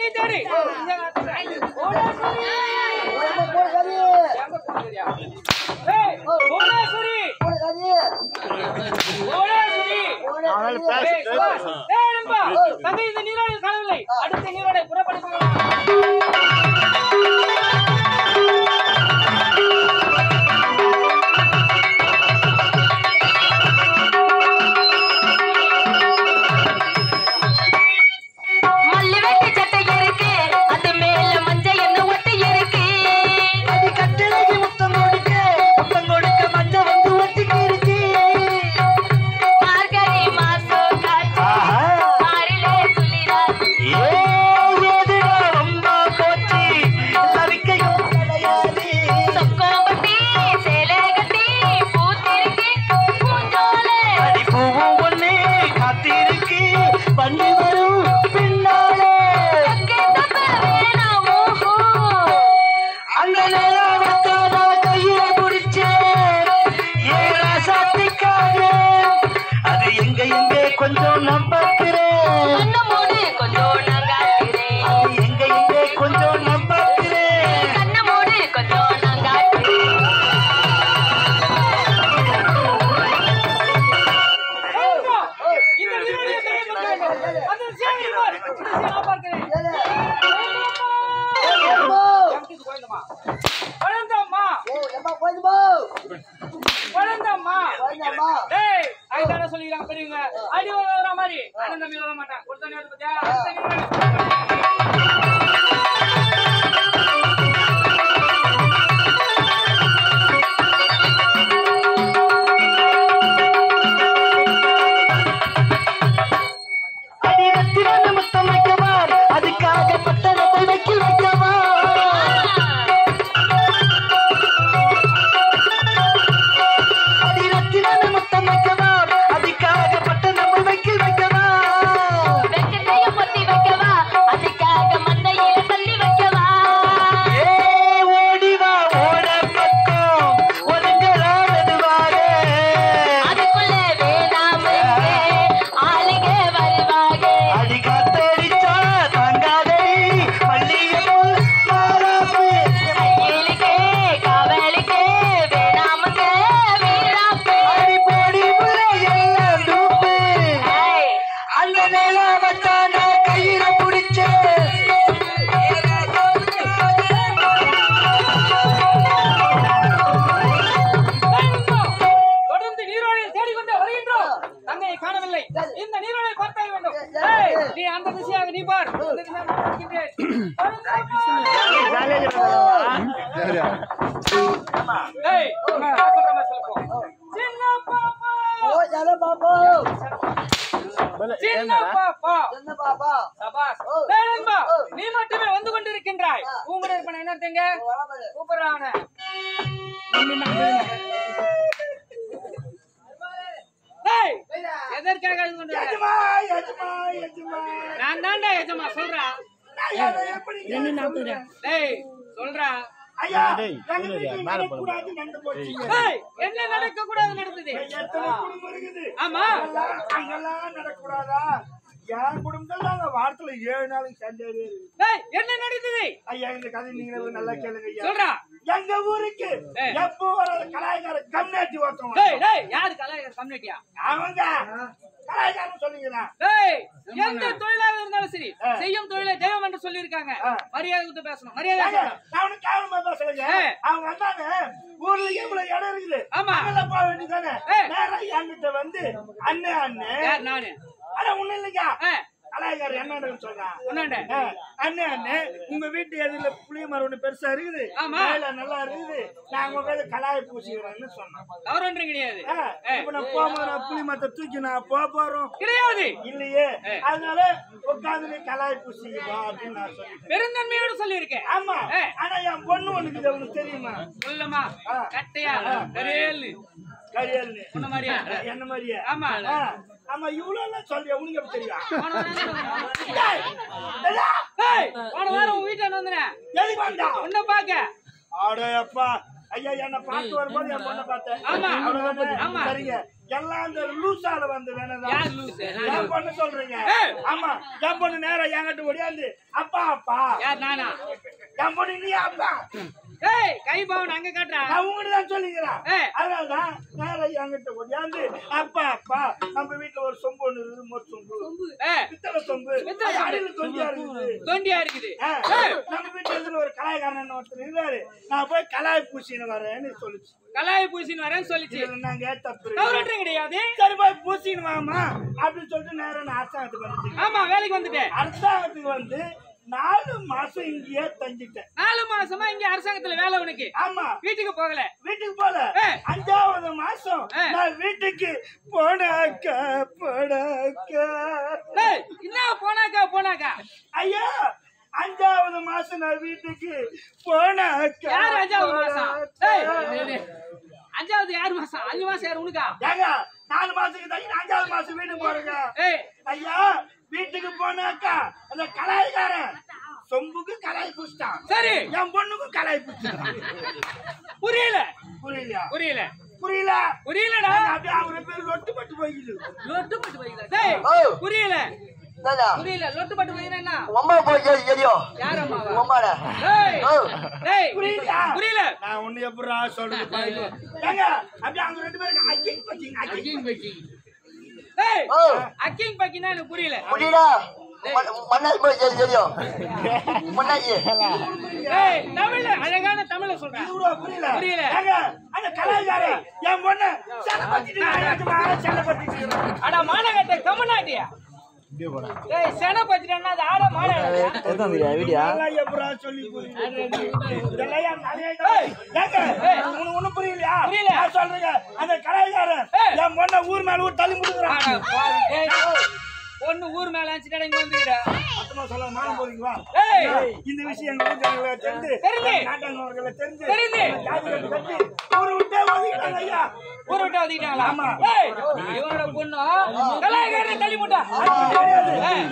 நீ தேடி தங்கை இந்த நீரோடை காணவில்லை. அடுத்த நீரோடை புறப்படுத்தலாம். கொஞ்சம் நம்பக்கிறேன் கொஞ்சம் நங்காக்கிறேன் எங்க எங்க கொஞ்சம் நம்பக்கிறேன் கண்ணமோடு கொஞ்சம் நங்காக்கிறேன் இந்த நீரோடையை தெரியப்படுத்த அந்த சேவிமார் நான் பார்க்கிறேன். வளர்ந்தம்மா வளர்ந்தம்மா டேய் ஐதான சொல்லிக்கலாம் பெரியவங்க அடி வர மாதிரி அண்ணன் தம்பி வர மாட்டான் கொடுத்த நேரத்தை பத்தியா நீ மட்டுமே வந்து கொண்டிருக்கின்றாய். உங்களுடைய என்ன தங்க கூப்பிடுறான எதற்காக நான் தாண்டா எஜமா சொல்றா சொல்றா என்ன நடக்க கூடாது நடந்தது. ஆமா என் குடும்பத்தில் வாரத்துல 7 நாளைக்கு சண்டே என்ன நடந்தது ஐயா. இந்த கதை நீங்க நல்லா கேளுங்க ஐயா. சொல்றா எங்க ஊருக்கு எப்போ கலாய்கார கம்யூனிட்டி ஒருத்தவங்க. யாரு கலாய்கார கம்யூனிட்டியா? அவங்க கலாய்காரன்னு சொன்னீங்களா? எந்த தொழிலாக இருந்தாலும் சரி செய்யும் தொழிலை தெய்வம் என்று சொல்லி இருக்காங்க. மரியாதை கொடுத்து பேசணும். மரியாதை அவனுக்கு கேவலமா பேசுறீங்க. அவங்க வந்தாங்க ஊர்ல எவ்வளவு இடம் இருக்குது. ஆமா போக வேண்டியதானே. நேரம் என்கிட்ட வந்து அண்ணன் அண்ணன் நானு அட ஒண்ணு இல்லைங்க கலாய்கார என்ன சொல்றான். அண்ணன் அண்ணன் உங்க வீட்டு எதிரில புளிய மரம் ஒண்ணு பெருசா இருக்குது. நல்லா இருக்குது. நான் உங்க கையில கலாய பூசிக்கிறேன்னு சொன்னேன். கிடையாது. இப்ப நான் போற புளி மரத்தை தூக்கி நான் போறோம் கிடையாது இல்லையே. அதனால உட்காந்து நீ கலாய பூசிக்குவா அப்படின்னு நான் சொல்லிட்டேன். பெருந்தன்மையோடு சொல்லி இருக்கேன். ஆமா ஆனா என் பொண்ணு ஒண்ணுக்கு உனக்கு தெரியுமா? சொல்லுமா கட்டையா கரியல் என்ன மாதிரியா? என்ன மாதிரியா? ஆமா ஆமா இவ்வளவு எல்லாம் சொல்றியா? உனக்கு எப்படி தெரியும்? போன வாரம் உங்க வீட்டுல வந்தேன். எதுக்கு வந்தா? உன்ன பாக்க. ஆடப்பா ஐயா என்ன பார்த்து வரும்போது என் பொண்ணை பார்த்தேன். ஆமா. அவ்வளவுதானே? ஆமா. சரிங்க. எல்லாம் அந்த லூசால வந்து வேணதான். யார் லூசு? என் பொண்ணு சொல்றீங்க. ஆமா. என் பொண்ணு நேரா என்கிட்ட ஓடியாந்து அப்பா அப்பா. யார் நானா? என் பொண்ணு நீ அப்பா. ஏய் கை பாவன் அங்க காட்டுறா. நான் உங்ககிட்ட தான் சொல்லிக்கிறேன். அதனாலதான் நேரா என்கிட்ட ஓடியாந்து அப்பா அப்பா. நம்ம வீட்டுல ஒரு சொம்பு ஒண்ணு இருக்குது, மொறு சொம்பு. பித்தளை சொம்பு. அடியில தொண்டியா இருக்குது. தொண்டியா இருக்குது. நம்ம வீட்டுல எதுல ஒரு கலாய்காரன் ஒருத்தர் இருந்தாரு. நான் போய் கலாய் பூசின்னு வரேன்னு சொல்லிச்சு. கலாய் பூசின்னு வரேன்னு சொல்லிச்சு. நாங்க தப்பு கிடையாது. சரி போய் பூசின்னு வாமா அப்படின்னு சொல்லிட்டு நேரம் நான் அரசாங்கத்துக்கு வந்துட்டேன். ஆமா வேலைக்கு வந்துட்டேன். அரசாங்கத்துக்கு வந்து 4 மாசம் இங்கேயே தங்கிட்டேன். 4 மாசமா இங்க அரசாங்கத்துல வேலை உனக்கு? ஆமா. வீட்டுக்கு போகல? வீட்டுக்கு போல. 5வது மாசம் நான் வீட்டுக்கு போனாக்கா என்ன போனாக்கா ஐயா 5வது மாசம் நான் வீட்டுக்கு போனாக்கா. யார் 5வது மாசம்? 5வது யார் மாசம்? 5 மாசம் யார் உனக்கா? ஏங்க 4 மாசத்துக்கு தங்கி 5வது மாசம் வீட்டுக்கு போறேங்க. ஐயா வீட்டுக்கு போனாக்கா அந்த கலாய்காரன் சொம்புக்கு கலாய் பூசிட்டான். சரி என் பொண்ணுக்கும் கலாய் பூசிட்டான். புரியல புரியலடா. அப்படியே அவங்க பேர் லொட்டுப்பட்டு போயிடுது. புரியல லொட்டுப்பட்டு போயிடுது. என்ன அம்மா போய் தெரியும். யார் அம்மா? அம்மாடா. புரியல. நான் ஒண்ணு எப்படா சொல்றது. ஏங்க அப்படியே அவங்க 2 பேருக்கு அக்கிங் பக்கினா எனக்கு புரியல. புரியல. மன்னாய் போய் தெரியும். மன்னாய். தமிழ்ல அழகான தமிழ்ல சொல்றேன். புரியல. அந்த கலாய்காரன் என் பொண்ணு அட மானகட்ட கமநாட்டியா? ஏய் சென பத்திரன்னா அது ஆட மானகட்ட. எதான் வீடியோ? எப்படா சொல்லி ஒண்ணும் புரியலையா? சொல்றீங்க அந்த கலாய்காரன் என் பொண்ணை ஊர் மேல ஊர் தள்ளி முடிக்கிறான். பொண்ணு ஊர் மேல அடிச்சுட்டா இங்க வந்துக்கிற. மொத்தமா சொல்ல மானம் போறீங்களா? இந்த விஷயம் எங்க ஊர் ஜனங்கள தெரிஞ்சு நாட்டாங்கவர்களை தெரிஞ்சு ஜாதிகளை கட்டி ஊரை விட்டே ஒதுக்கிட்டாங்க ஐயா. ஊரை விட்டு ஒதுக்கிட்டாங்களா? ஆமா. இவனோட பொண்ணு கலாய்காரன் தள்ளி போட்டா.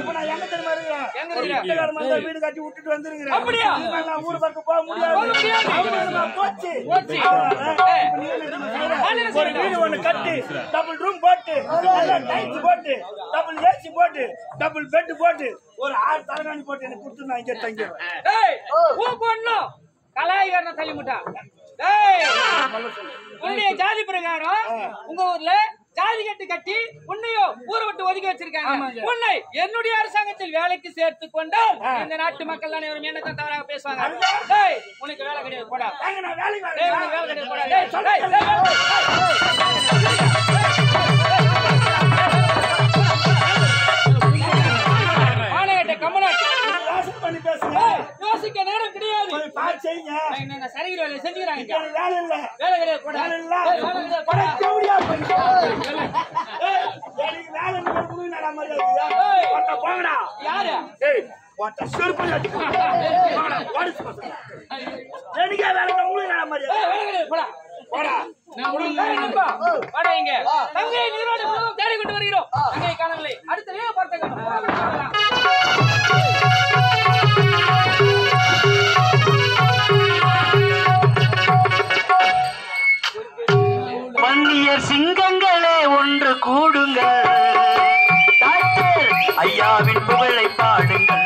இப்ப நான் எங்க தெரியுமா இருக்கிறேன்? எங்க இருக்கிறேன்? வீடு கட்டி விட்டுட்டு வந்துருக்கிறேன். அப்படியா? நான் ஊர் பக்கம் போக முடியாது. போச்சு. வீடு ஒண்ணு கட்டி டபுள் ரூம் போட்டு டைல்ஸ் போட்டு டபுள் ஏசி போட்டு டபுள் பெட் போட்டு ஒரு 6 தலகாணி போட்டு எனக்கு கொடுத்து நான் இங்க தங்கிடுறேன். பொண்ணு கலாய்காரனை தள்ளி முட்டா. உன்னைய ஜாதி பிரகாரம் உங்க ஊர்ல ஜாதி கட்டி உன்னையும் ஊரை விட்டு ஒதுக்கி வச்சிருக்காங்க. உன்னை என்னுடைய அரசாங்கத்தில் வேலைக்கு சேர்த்து கொண்டால் இந்த நாட்டு மக்கள் அனைவரும் என்னத்தான் தவறாக பேசுவாங்க. உனக்கு வேலை கிடையாது போடா. வேலை கிடையாது போடா. யோசிக்க நேரம் கிடையாது. சரிகிற வேலை செஞ்சுக்கிறாங்க. வேலை கிடையாது போடா. யாரு தங்கையை நீரோடு தேடி கொண்டு வருகிறோம். தங்கையை காணவில்லை. அடுத்த மன்னியர் சிங்கங்களே ஒன்று கூடுங்கள். டாக்டர் ஐயாவின் புகழை பாடுங்கள்.